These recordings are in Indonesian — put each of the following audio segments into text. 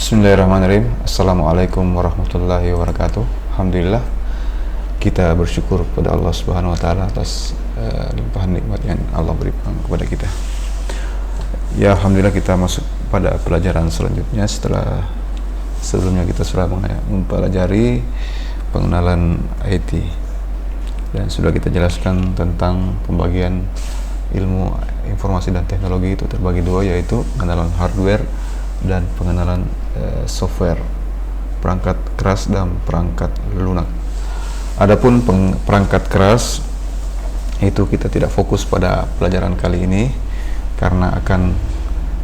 Bismillahirrahmanirrahim. Assalamualaikum warahmatullahi wabarakatuh. Alhamdulillah, kita bersyukur kepada Allah Subhanahu wa taala atas limpahan nikmat yang Allah berikan kepada kita. Ya, alhamdulillah kita masuk pada pelajaran selanjutnya setelah sebelumnya kita sudah mempelajari pengenalan IT dan sudah kita jelaskan tentang pembagian ilmu informasi dan teknologi itu terbagi dua, yaitu pengenalan hardware dan pengenalan software, perangkat keras dan perangkat lunak. Adapun perangkat keras itu kita tidak fokus pada pelajaran kali ini karena akan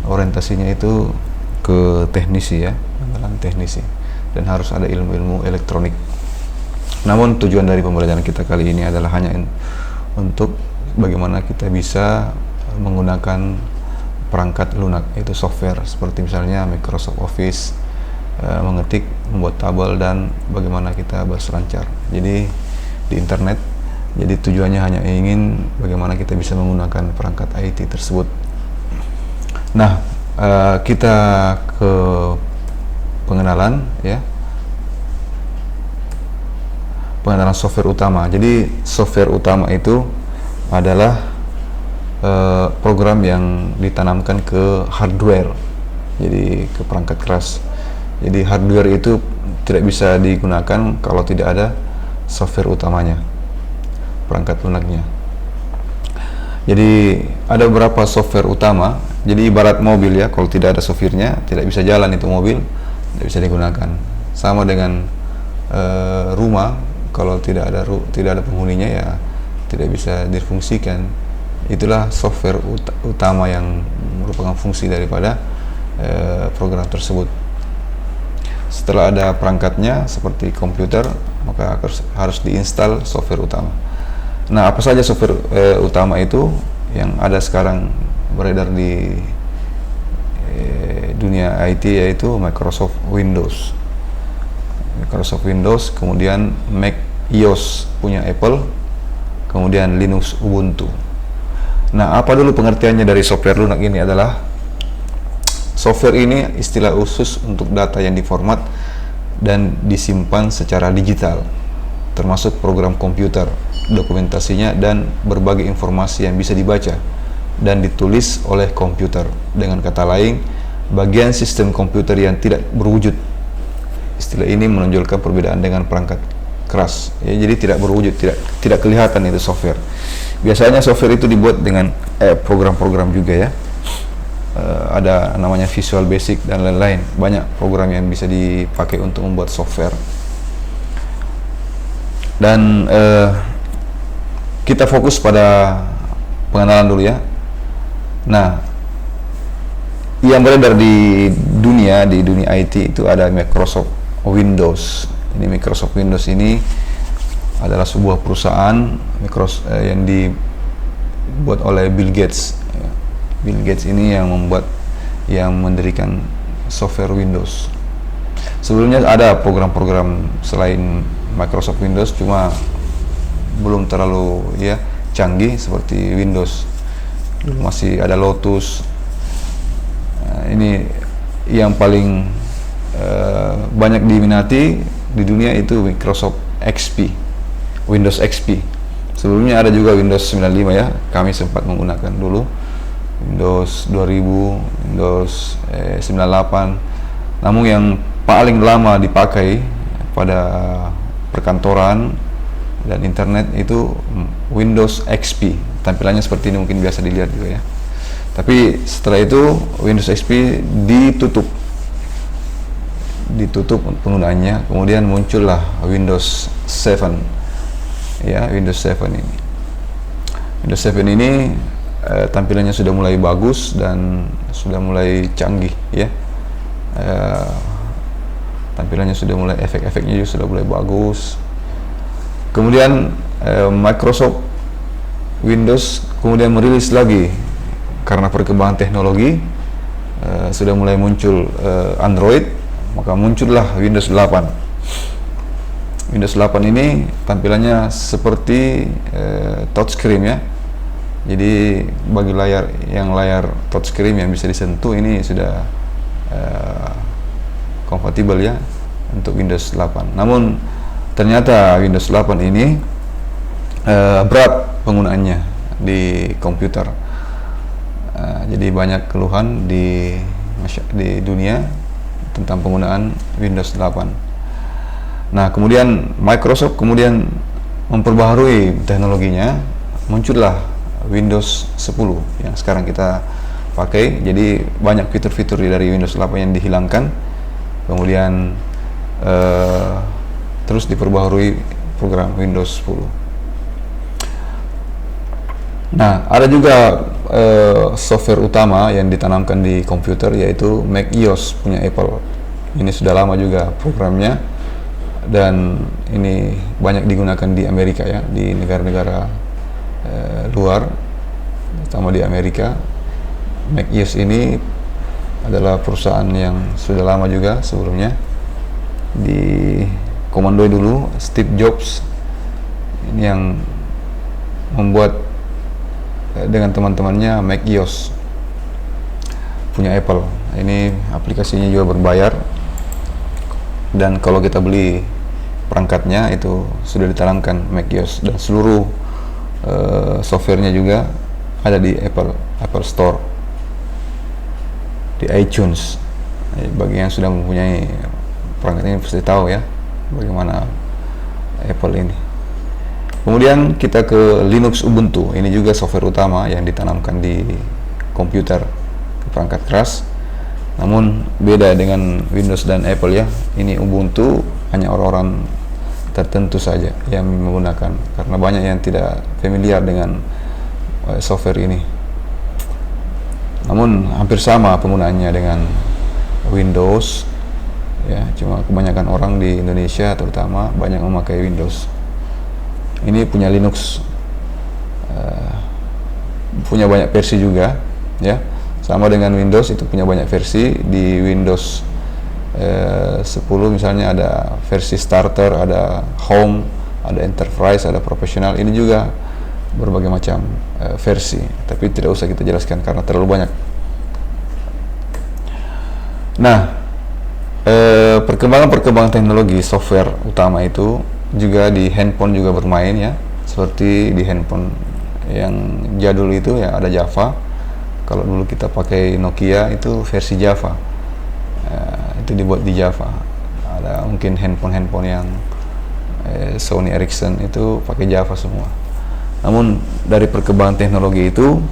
orientasinya itu ke teknisi, ya, pengenalan teknisi, dan harus ada ilmu-ilmu elektronik. Namun tujuan dari pembelajaran kita kali ini adalah hanya untuk bagaimana kita bisa menggunakan perangkat lunak, yaitu software seperti misalnya Microsoft Office, mengetik, membuat tabel, dan bagaimana kita berselancar jadi di internet. Jadi tujuannya hanya ingin bagaimana kita bisa menggunakan perangkat IT tersebut. Nah, kita ke pengenalan, ya, pengenalan software utama. Jadi software utama itu adalah program yang ditanamkan ke hardware, jadi ke perangkat keras. Jadi hardware itu tidak bisa digunakan kalau tidak ada software utamanya, perangkat lunaknya. Jadi ada beberapa software utama. Jadi ibarat mobil, ya, kalau tidak ada softwarenya tidak bisa jalan itu mobil, tidak bisa digunakan. Sama dengan rumah, kalau tidak ada penghuninya, ya tidak bisa difungsikan. Itulah software utama yang merupakan fungsi daripada program tersebut. Setelah ada perangkatnya seperti komputer, maka harus diinstal software utama. Nah, apa saja software utama itu yang ada sekarang beredar di dunia IT, yaitu Microsoft Windows, kemudian Mac OS punya Apple, kemudian Linux Ubuntu. Nah, apa dulu pengertiannya dari software lunak ini? Adalah software ini istilah khusus untuk data yang diformat dan disimpan secara digital, termasuk program komputer, dokumentasinya, dan berbagai informasi yang bisa dibaca dan ditulis oleh komputer. Dengan kata lain, bagian sistem komputer yang tidak berwujud. Istilah ini menonjolkan perbedaan dengan perangkat keras, ya, jadi tidak berwujud, tidak kelihatan itu software. Biasanya software itu dibuat dengan program-program juga, ya. Ada namanya Visual Basic dan lain-lain. Banyak program yang bisa dipakai untuk membuat software. Dan kita fokus pada pengenalan dulu, ya. Nah, yang beredar di dunia IT itu ada Microsoft Windows. Ini Microsoft Windows ini adalah sebuah perusahaan yang dibuat oleh Bill Gates. Bill Gates ini yang mendirikan software Windows. Sebelumnya ada program-program selain Microsoft Windows, cuma belum terlalu, ya, canggih seperti Windows. Dulu masih ada Lotus. Nah, ini yang paling banyak diminati di dunia itu Microsoft XP. Windows XP. Sebelumnya ada juga Windows 95, ya. Kami sempat menggunakan dulu Windows 2000, Windows 98. Namun yang paling lama dipakai pada perkantoran dan internet itu Windows XP. Tampilannya seperti ini, mungkin biasa dilihat juga, ya. Tapi setelah itu Windows XP ditutup penggunaannya. Kemudian muncullah Windows 7. Ya, Windows 7 ini. Windows 7 ini tampilannya sudah mulai bagus dan sudah mulai canggih, ya. Tampilannya sudah mulai, efek-efeknya juga sudah mulai bagus. Kemudian Microsoft Windows kemudian merilis lagi karena perkembangan teknologi, sudah mulai muncul Android, maka muncullah Windows 8. Windows 8 ini tampilannya seperti touchscreen, ya. Jadi bagi layar touchscreen yang bisa disentuh ini sudah kompatibel ya untuk Windows 8. Namun ternyata Windows 8 ini berat penggunaannya di komputer. Jadi banyak keluhan di dunia tentang penggunaan Windows 8. Nah, kemudian Microsoft kemudian memperbaharui teknologinya, muncullah Windows 10 yang sekarang kita pakai. Jadi banyak fitur-fitur dari Windows 8 yang dihilangkan, kemudian terus diperbaharui program Windows 10. Nah, ada juga software utama yang ditanamkan di komputer, yaitu macOS punya Apple. Ini sudah lama juga programnya, dan ini banyak digunakan di Amerika ya, di negara-negara luar, terutama di Amerika. macOS ini adalah perusahaan yang sudah lama juga sebelumnya dikomandoi dulu Steve Jobs, ini yang membuat dengan teman-temannya macOS punya Apple. Ini aplikasinya juga berbayar, dan kalau kita beli perangkatnya itu sudah ditanamkan macOS, dan seluruh softwarenya juga ada di Apple Store, di iTunes. Bagi yang sudah mempunyai perangkat ini pasti tahu ya bagaimana Apple ini. Kemudian kita ke Linux Ubuntu. Ini juga software utama yang ditanamkan di komputer, ke perangkat keras. Namun beda dengan Windows dan Apple ya. Ini Ubuntu hanya orang-orang tertentu saja yang menggunakan, karena banyak yang tidak familiar dengan software ini. Namun hampir sama penggunaannya dengan Windows ya, cuma kebanyakan orang di Indonesia terutama banyak memakai Windows. Ini punya Linux, punya banyak versi juga ya, sama dengan Windows, itu punya banyak versi. Di Windows 10 misalnya ada versi starter, ada home, ada enterprise, ada professional. Ini juga berbagai macam versi, tapi tidak usah kita jelaskan karena terlalu banyak. Nah, perkembangan teknologi software utama itu juga di handphone juga bermain ya, seperti di handphone yang jadul itu ya ada Java. Kalau dulu kita pakai Nokia itu versi Java, itu dibuat di Java. Ada mungkin handphone yang Sony Ericsson itu pakai Java semua. Namun dari perkembangan teknologi itu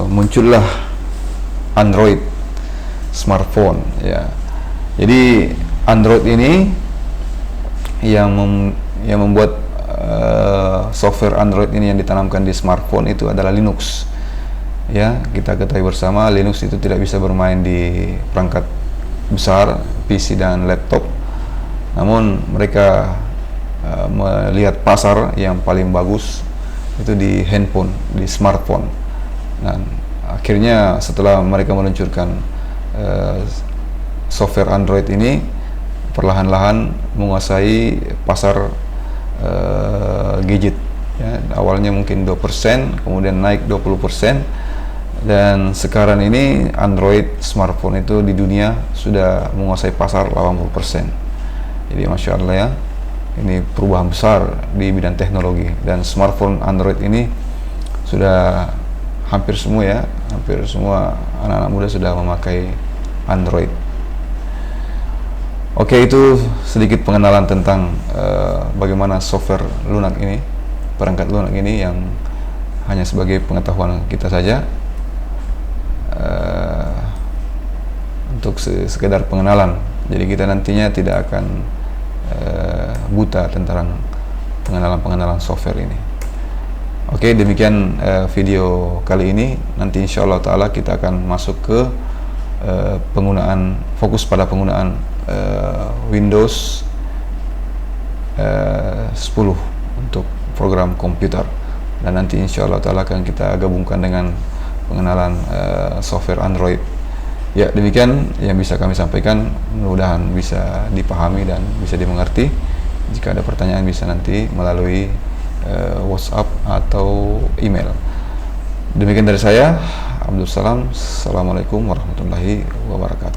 muncullah Android smartphone ya. Jadi Android ini yang membuat software Android ini yang ditanamkan di smartphone itu adalah Linux ya. Kita ketahui bersama Linux itu tidak bisa bermain di perangkat besar PC dan laptop, namun mereka melihat pasar yang paling bagus itu di handphone, di smartphone. Dan akhirnya setelah mereka meluncurkan software Android ini, perlahan-lahan menguasai pasar gadget ya. Awalnya mungkin 2%, kemudian naik 20%, dan sekarang ini Android smartphone itu di dunia sudah menguasai pasar 80%. Jadi Masya Allah ya, ini perubahan besar di bidang teknologi, dan smartphone Android ini sudah hampir semua anak-anak muda sudah memakai Android. Oke, itu sedikit pengenalan tentang bagaimana software lunak ini, perangkat lunak ini, yang hanya sebagai pengetahuan kita saja, untuk sekedar pengenalan. Jadi kita nantinya tidak akan buta tentang pengenalan foundation ini. Oke, demikian video kali ini. Nanti insya Allah Ta'ala kita akan masuk ke fokus pada penggunaan Windows 10 untuk program komputer, dan nanti insya Allah Ta'ala akan kita gabungkan dengan pengenalan software Android. Ya, demikian yang bisa kami sampaikan, mudah-mudahan bisa dipahami dan bisa dimengerti. Jika ada pertanyaan bisa nanti melalui WhatsApp atau email. Demikian dari saya, Abdul Salam. Assalamualaikum warahmatullahi wabarakatuh.